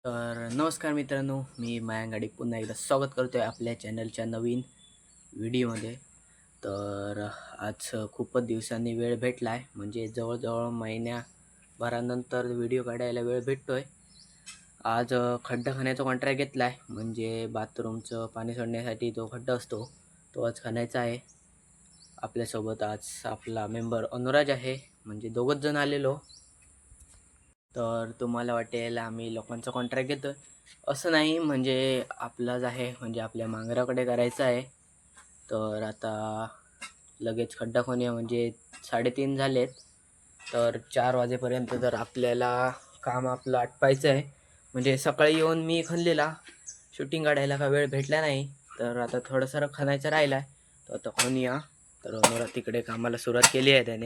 तर नमस्कार मित्रांनो, मी मयांक पुन्हा एकदा स्वागत करतो आहे आपल्या चॅनलच्या नवीन व्हिडिओमध्ये. तर आज खूपच दिवसांनी वेळ भेटला आहे, म्हणजे जवळजवळ महिन्याभरानंतर व्हिडिओ काढायला वेळ भेटतो आहे. आज खड्डा खणायचा कॉन्ट्रॅक्ट घेतला आहे, म्हणजे बाथरूमचं पाणी सोडण्यासाठी जो खड्डा असतो तो आज खणायचा आहे. आपल्यासोबत आज आपला मेंबर अनुराज आहे, म्हणजे दोघंच जण आलेलो. तर तुम्हाला वाटेल आम्ही लोकांचा कॉन्ट्रॅक्ट घेतो, असं नाही. म्हणजे आपलाच आहे, म्हणजे आपल्या मांगराकडे करायचं आहे. तर आता लगेच खड्डा खोन्या म्हणजे 3:30 झालेत. तर 4 वाजेपर्यंत तर आपल्याला काम आपलं आटपायचं आहे. म्हणजे सकाळी येऊन मी खणलेला, शूटिंग काढायला का वेळ भेटला नाही. तर आता थोडंसं खणायचं राहिलं आहे, तर आता खणूया. तर मला तिकडे कामाला सुरुवात केली आहे त्याने.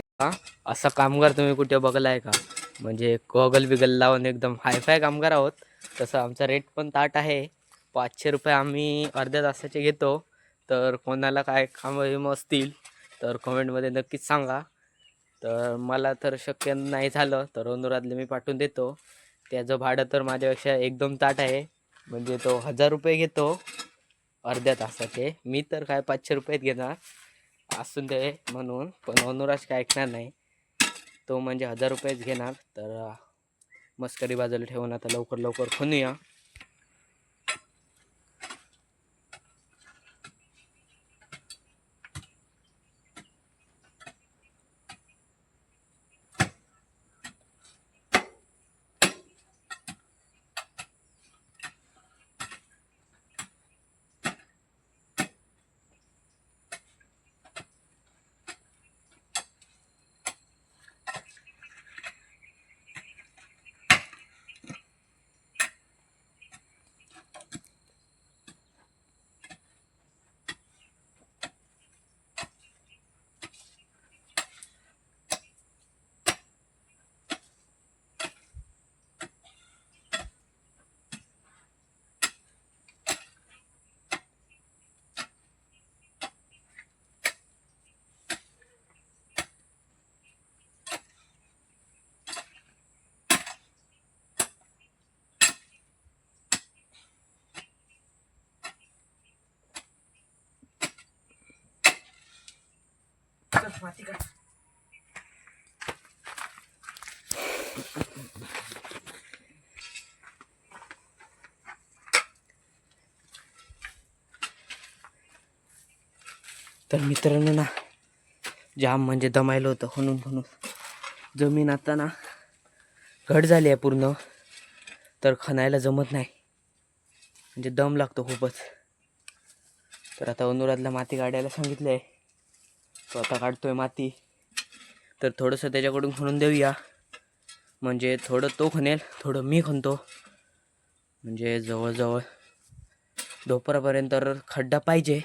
असा कामगार तुम्ही कुठे बघला आहे का? म्हणजे गॉगल बिगल लावून एकदम हायफाय कामगार आहोत. तसं आमचा रेट पण ताट आहे. 500 रुपये आम्ही अर्ध्या तासाचे घेतो. तर कोणाला काय कामं असतील तर कमेंटमध्ये नक्कीच सांगा. तर मला तर शक्य नाही झालं तर अनुराधले मी पाठवून देतो. त्याचं भाडं तर माझ्यापेक्षा एकदम ताट आहे, म्हणजे तो 1000 रुपये घेतो अर्ध्या तासाचे. मी तर काय 500 रुपयेच घेणार असून दे म्हणून, पण अनुराज काय ऐकणार नाही. तो म्हणजे 1000 रुपयेच घेणार. तर मस्करी बाजूला ठेवून आता लवकर लवकर खणूया. तर मित्रांनो ना, जाम म्हणजे दमायलं होतं म्हणून जमीन आता ना घट झाली आहे पूर्ण. तर खणायला जमत नाही, म्हणजे दम लागतो खूपच. तर आता अनुराधला माती काढायला सांगितलं आहे, तो आता काढतोय माती. तर थोडंसं त्याच्याकडून खणून देऊया, म्हणजे थोडं तो खणेल, थोडं मी खणतो. म्हणजे जवळजवळ दुपारपर्यंत खड्डा पाहिजे.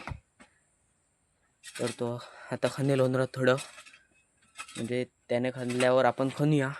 तर तो आता खणेल अनुराध थोडं, म्हणजे त्याने खणल्यावर आपण खणूया.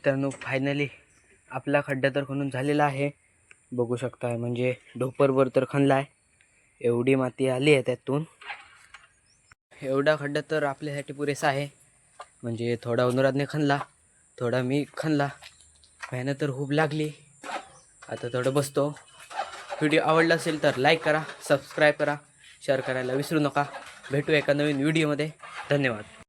मित्रांनो फायनली आपला खड्डा तर खणून झालेला आहे. बघू शकताय म्हणजे ढोपरभर तर खणला आहे. एवढी माती आली आहे त्यातून. एवढा खड्डा तर आपल्यासाठी पुरेसा आहे. म्हणजे थोडा अनुराधने खणला, थोडा मी खणला. मेहनत तर खूप लागली. आता थोडं बसतो. व्हिडिओ आवडला असेल तर लाईक करा, सबस्क्राईब करा, शेअर करायला विसरू नका. भेटू एका नवीन व्हिडिओमध्ये. धन्यवाद.